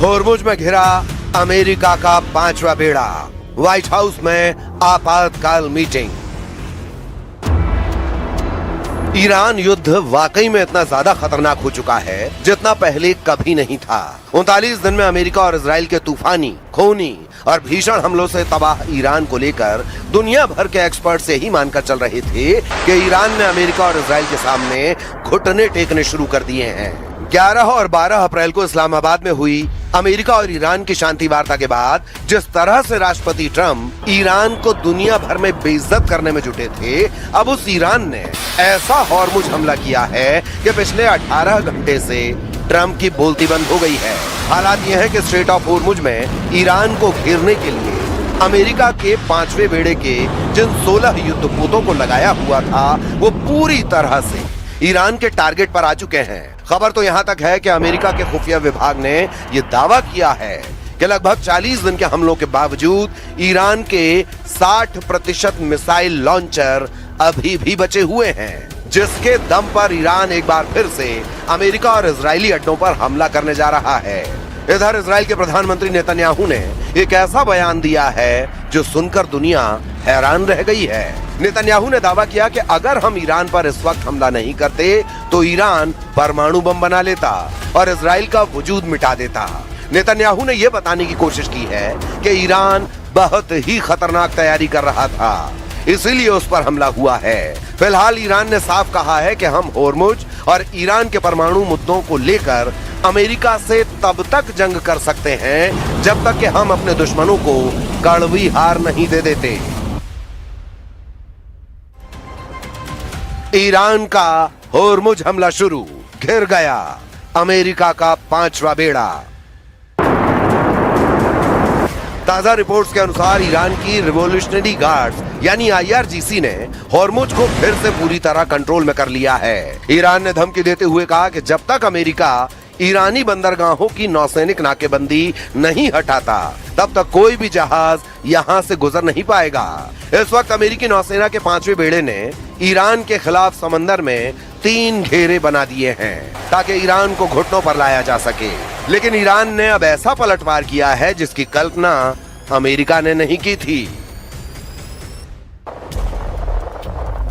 होर्मुज में घिरा अमेरिका का 5वां बेड़ा, व्हाइट हाउस में आपातकाल मीटिंग। ईरान युद्ध वाकई में इतना ज्यादा खतरनाक हो चुका है जितना पहले कभी नहीं था। 39 दिन में अमेरिका और इजराइल के तूफानी, खूनी और भीषण हमलों से तबाह ईरान को लेकर दुनिया भर के एक्सपर्ट से ही मानकर चल रहे थे कि ईरान ने अमेरिका और इजराइल के सामने घुटने टेकने शुरू कर दिए हैं। 11 और 12 अप्रैल को इस्लामाबाद में हुई अमेरिका और ईरान की शांति वार्ता के बाद जिस तरह से राष्ट्रपति ट्रंप ईरान को दुनिया भर में बेइज्जत करने में जुटे थे, अब उस ईरान ने ऐसा होर्मुज हमला किया है कि पिछले 18 घंटे से ट्रंप की बोलती बंद हो गई है। हालात यह है कि स्ट्रेट ऑफ होर्मुज में ईरान को घेरने के लिए अमेरिका के 5वें बेड़े के जिन 16 युद्धपोतों को लगाया हुआ था वो पूरी तरह से ईरान के टारगेट पर आ चुके हैं। खबर तो यहाँ तक है कि अमेरिका के खुफिया विभाग ने ये दावा किया है कि लगभग 40 दिन के हमलों के बावजूद ईरान के 60% मिसाइल लॉन्चर अभी भी बचे हुए हैं, जिसके दम पर ईरान एक बार फिर से अमेरिका और इजरायली अड्डों पर हमला करने जा रहा है। इधर इजराइल के प्रधानमंत्री नेतन्याहू ने एक ऐसा बयान दिया है जो सुनकर दुनिया हैरान रह गई है। नेतन्याहू ने दावा किया कि अगर हम ईरान पर इस वक्त हमला नहीं करते तो ईरान परमाणु बम बना लेता और इजराइल का वजूद मिटा देता। नेतन्याहू ने यह बताने की कोशिश की है कि ईरान बहुत ही खतरनाक तैयारी कर रहा था, इसीलिए उस पर हमला हुआ है। फिलहाल ईरान ने साफ कहा है कि हम होर्मुज और ईरान के परमाणु मुद्दों को लेकर अमेरिका से तब तक जंग कर सकते हैं जब तक कि हम अपने दुश्मनों को कड़वी हार नहीं दे देते। ईरान का होर्मुज हमला शुरू, घिर गया अमेरिका का 5वां बेड़ा। ताजा रिपोर्ट्स के अनुसार ईरान की रिवॉल्यूशनरी गार्ड्स यानी IRGC ने होर्मुज को फिर से पूरी तरह कंट्रोल में कर लिया है। ईरान ने धमकी देते हुए कहा कि जब तक अमेरिका ईरानी बंदरगाहों की नौसैनिक नाकेबंदी नहीं हटाता तब तक कोई भी जहाज यहाँ से गुजर नहीं पाएगा। इस वक्त अमेरिकी नौसेना के 5वें बेड़े ने ईरान के खिलाफ समंदर में 3 घेरे बना दिए हैं ताकि ईरान को घुटनों पर लाया जा सके। लेकिन ईरान ने अब ऐसा पलटवार किया है जिसकी कल्पना अमेरिका ने नहीं की थी।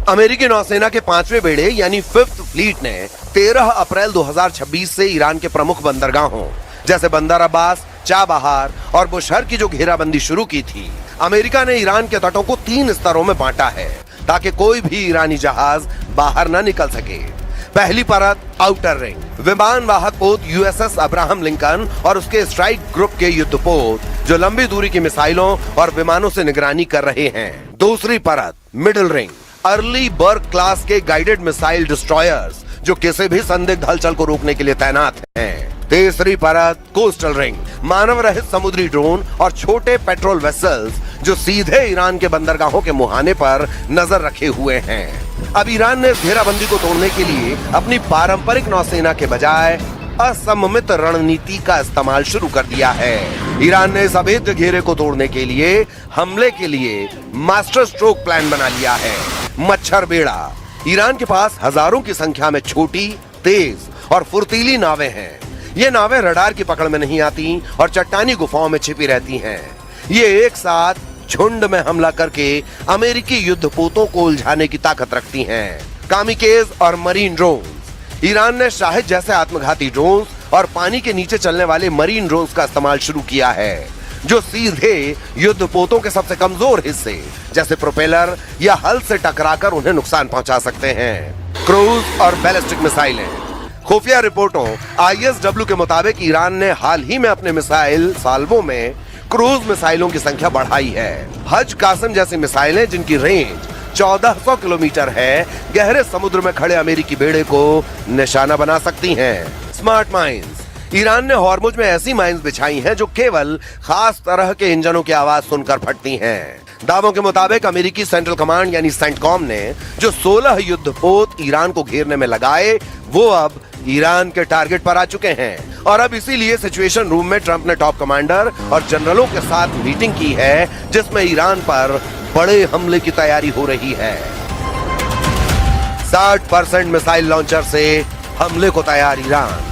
अमेरिकी नौसेना के 5वें बेड़े यानी 5th फ्लीट ने 13 अप्रैल 2026 से ईरान के प्रमुख बंदरगाहों जैसे बंदर अब्बास, चाबहार और बुशहर की जो घेराबंदी शुरू की थी, अमेरिका ने ईरान के तटों को 3 स्तरों में बांटा है ताकि कोई भी ईरानी जहाज बाहर न निकल सके। पहली परत आउटर रिंग, विमान वाहक पोत USS अब्राहम लिंकन और उसके स्ट्राइक ग्रुप के युद्धपोत जो लंबी दूरी की मिसाइलों और विमानों से निगरानी कर रहे हैं। दूसरी परत मिडिल रिंग, अर्ली बर्ग क्लास के गाइडेड मिसाइल डिस्ट्रॉयर्स जो किसी भी संदिग्ध हलचल को रोकने के लिए तैनात हैं। तीसरी परत कोस्टल रिंग, मानव रहित समुद्री ड्रोन और छोटे पेट्रोल वेसल्स जो सीधे ईरान के बंदरगाहों के मुहाने पर नजर रखे हुए हैं। अब ईरान ने घेराबंदी को तोड़ने के लिए अपनी पारंपरिक नौसेना के बजाय असममित रणनीति का इस्तेमाल शुरू कर दिया है। ईरान ने इस अभेद्य घेरे को तोड़ने के लिए हमले के लिए मास्टर स्ट्रोक प्लान बना लिया है। मच्छर बेड़ा, ईरान के पास हजारों की संख्या में छोटी, तेज और फुर्तीली नावें हैं। ये नावें रडार की पकड़ में नहीं आती और चट्टानी गुफाओं में छिपी रहती हैं। ये एक साथ झुंड में हमला करके अमेरिकी युद्धपोतों को उलझाने की ताकत रखती हैं। कामिकेज और मरीन ड्रोन्स, ईरान ने शाहिद जैसे आत्मघाती ड्रोन्स और पानी के नीचे चलने वाले मरीन ड्रोन्स का इस्तेमाल शुरू किया है जो सीधे युद्धपोतों के सबसे कमजोर हिस्से जैसे प्रोपेलर या हल से टकराकर उन्हें नुकसान पहुंचा सकते हैं। क्रूज और बैलिस्टिक मिसाइलें, खुफिया रिपोर्टों ISW के मुताबिक ईरान ने हाल ही में अपने मिसाइल साल्वों में क्रूज मिसाइलों की संख्या बढ़ाई है। हज कासिम जैसी मिसाइलें जिनकी रेंज 1400 किलोमीटर है, गहरे समुद्र में खड़े अमेरिकी बेड़े को निशाना बना सकती हैं। स्मार्ट माइंस, ईरान ने होर्मुज में ऐसी माइंस बिछाई हैं जो केवल खास तरह के इंजनों की आवाज सुनकर फटती हैं। दावों के मुताबिक अमेरिकी सेंट्रल कमांड यानी सेंटकॉम ने जो 16 युद्धपोत ईरान को घेरने में लगाए वो अब ईरान के टारगेट पर आ चुके हैं और अब इसीलिए सिचुएशन रूम में ट्रंप ने टॉप कमांडर और जनरलों के साथ मीटिंग की है जिसमें ईरान पर बड़े हमले की तैयारी हो रही है। 60% मिसाइल लॉन्चर से हमले को तैयार ईरान।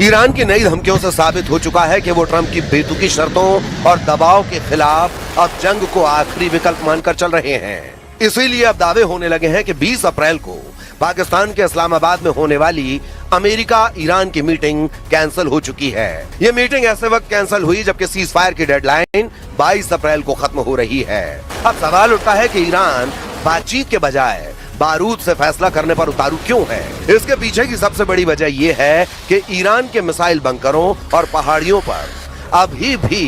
ईरान की नई धमकियों से साबित हो चुका है कि वो ट्रंप की बेतुकी शर्तों और दबाव के खिलाफ अब जंग को आखिरी विकल्प मानकर चल रहे हैं। इसीलिए अब दावे होने लगे हैं कि 20 अप्रैल को पाकिस्तान के इस्लामाबाद में होने वाली अमेरिका ईरान की मीटिंग कैंसिल हो चुकी है। ये मीटिंग ऐसे वक्त कैंसिल हुई जबकि सीज फायर की डेडलाइन 22 अप्रैल को खत्म हो रही है। अब सवाल उठता है कि ईरान बातचीत के बजाय बारूद से फैसला करने पर उतारू क्यों है। इसके पीछे की सबसे बड़ी वजह यह है कि ईरान के मिसाइल बंकरों और पहाड़ियों पर अभी भी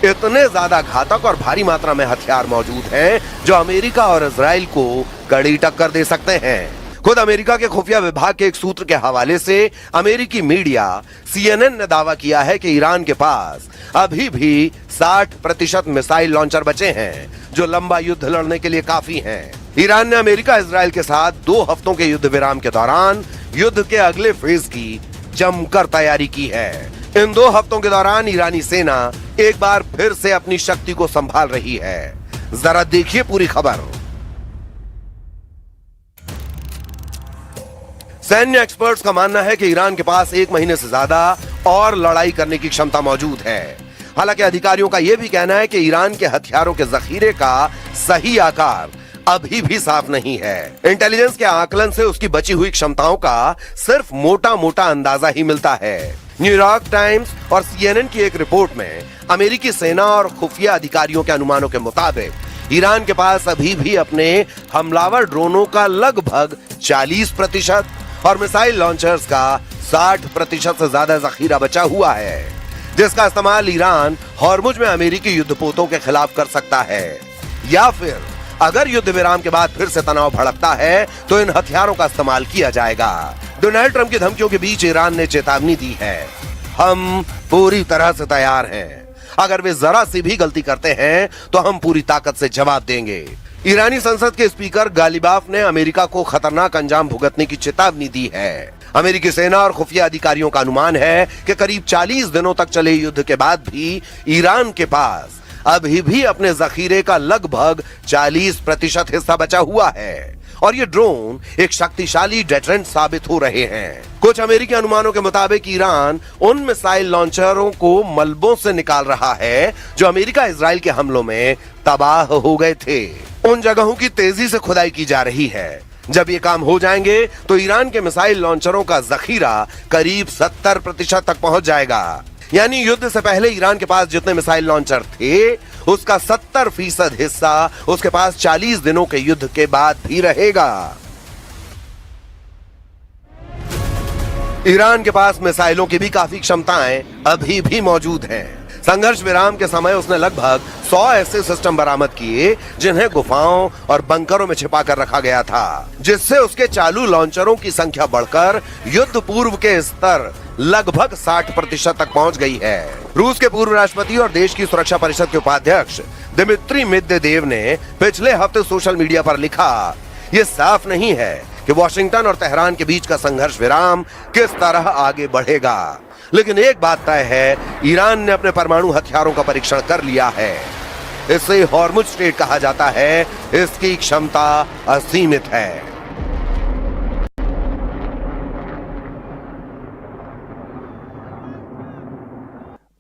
इतने ज्यादा घातक और भारी मात्रा में हथियार मौजूद हैं जो अमेरिका और इजराइल को कड़ी टक्कर दे सकते हैं। खुद अमेरिका के खुफिया विभाग के एक सूत्र के हवाले से अमेरिकी मीडिया CNN ने दावा किया है कि ईरान के पास अभी भी 60% मिसाइल लॉन्चर बचे हैं जो लंबा युद्ध लड़ने के लिए काफी हैं। ईरान ने अमेरिका इजराइल के साथ 2 हफ्तों के युद्ध विराम के दौरान युद्ध के अगले फेज की जमकर तैयारी की है। इन 2 हफ्तों के दौरान ईरानी सेना एक बार फिर से अपनी शक्ति को संभाल रही है। जरा देखिए पूरी खबर। सैन्य एक्सपर्ट्स का मानना है कि ईरान के पास 1 महीने से ज्यादा और लड़ाई करने की क्षमता मौजूद है। हालांकि अधिकारियों का यह भी कहना है कि ईरान के हथियारों के जखीरे का सही आकार अभी भी साफ नहीं है। इंटेलिजेंस के आकलन से उसकी बची हुई क्षमताओं का सिर्फ मोटा मोटा अंदाजा ही मिलता है। न्यूयॉर्क टाइम्स और CNN की एक रिपोर्ट में अमेरिकी सेना और खुफिया अधिकारियों के अनुमानों के मुताबिक ईरान के पास अभी भी अपने हमलावर ड्रोनों का लगभग 40% और मिसाइल लॉन्चर्स का 60% से ज्यादा जखीरा बचा हुआ है, जिसका इस्तेमाल ईरान हॉर्मुज में अमेरिकी युद्धपोतों के खिलाफ कर सकता है। या फिर अगर युद्ध विराम के बाद फिर से तनाव भड़कता है तो इन हथियारों का इस्तेमाल किया जाएगा। डोनाल्ड ट्रंप की धमकियों के बीच ईरान ने चेतावनी दी है, हम पूरी तरह से तैयार हैं। अगर वे जरा सी भी गलती करते हैं तो हम पूरी ताकत से जवाब देंगे। ईरानी संसद के स्पीकर गालिबाफ ने अमेरिका को खतरनाक अंजाम भुगतने की चेतावनी दी है। अमेरिकी सेना और खुफिया अधिकारियों का अनुमान है कि करीब 40 दिनों तक चले युद्ध के बाद भी ईरान के पास अभी भी अपने जखीरे का लगभग 40% हिस्सा बचा हुआ है और ये ड्रोन एक शक्तिशाली डेटरेंट साबित हो रहे हैं। कुछ अमेरिकी अनुमानों के मुताबिक ईरान उन मिसाइल लॉन्चरों को मलबों से निकाल रहा है जो अमेरिका इजराइल के हमलों में तबाह हो गए थे। उन जगहों की तेजी से खुदाई की जा रही है। जब ये काम हो जाएंगे तो ईरान के मिसाइल लॉन्चरों का जखीरा करीब 70% तक पहुंच जाएगा। यानी युद्ध से पहले ईरान के पास जितने मिसाइल लॉन्चर थे उसका 70% हिस्सा उसके पास 40 दिनों के युद्ध के बाद भी रहेगा। ईरान के पास मिसाइलों की भी काफी क्षमताएं अभी भी मौजूद हैं। संघर्ष विराम के समय उसने लगभग 100 ऐसे सिस्टम बरामद किए जिन्हें गुफाओं और बंकरों में छिपा कर रखा गया था, जिससे उसके चालू लॉन्चरों की संख्या बढ़कर युद्ध पूर्व के स्तर लगभग 60% तक पहुंच गई है। रूस के पूर्व राष्ट्रपति और देश की सुरक्षा परिषद के उपाध्यक्ष दिमित्री मेदवेदेव ने पिछले हफ्ते सोशल मीडिया पर लिखा, ये साफ नहीं है कि वॉशिंगटन और तेहरान के बीच का संघर्ष विराम किस तरह आगे बढ़ेगा, लेकिन एक बात तय है, ईरान ने अपने परमाणु हथियारों का परीक्षण कर लिया है। इसे हॉर्मुज स्टेट कहा जाता है। इसकी क्षमता असीमित है।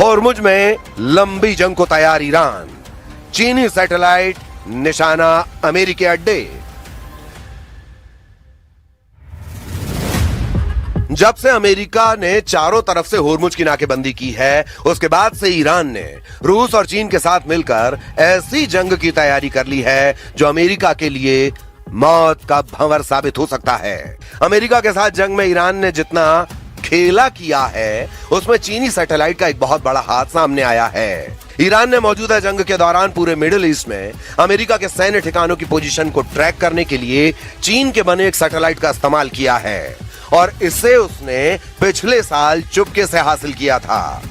हॉर्मुज में लंबी जंग को तैयार ईरान, चीनी सैटेलाइट निशाना अमेरिकी अड्डे। जब से अमेरिका ने चारों तरफ से हॉर्मुज की नाकेबंदी की है उसके बाद से ईरान ने रूस और चीन के साथ मिलकर ऐसी जंग की तैयारी कर ली है जो अमेरिका के लिए मौत का भंवर साबित हो सकता है। अमेरिका के साथ जंग में ईरान ने जितना खेला किया है उसमें चीनी सैटेलाइट का एक बहुत बड़ा हाथ सामने आया है। ईरान ने मौजूदा जंग के दौरान पूरे मिडिल ईस्ट में अमेरिका के सैन्य ठिकानों की पोजीशन को ट्रैक करने के लिए चीन के बने एक सैटेलाइट का इस्तेमाल किया है और इसे उसने पिछले साल चुपके से हासिल किया था।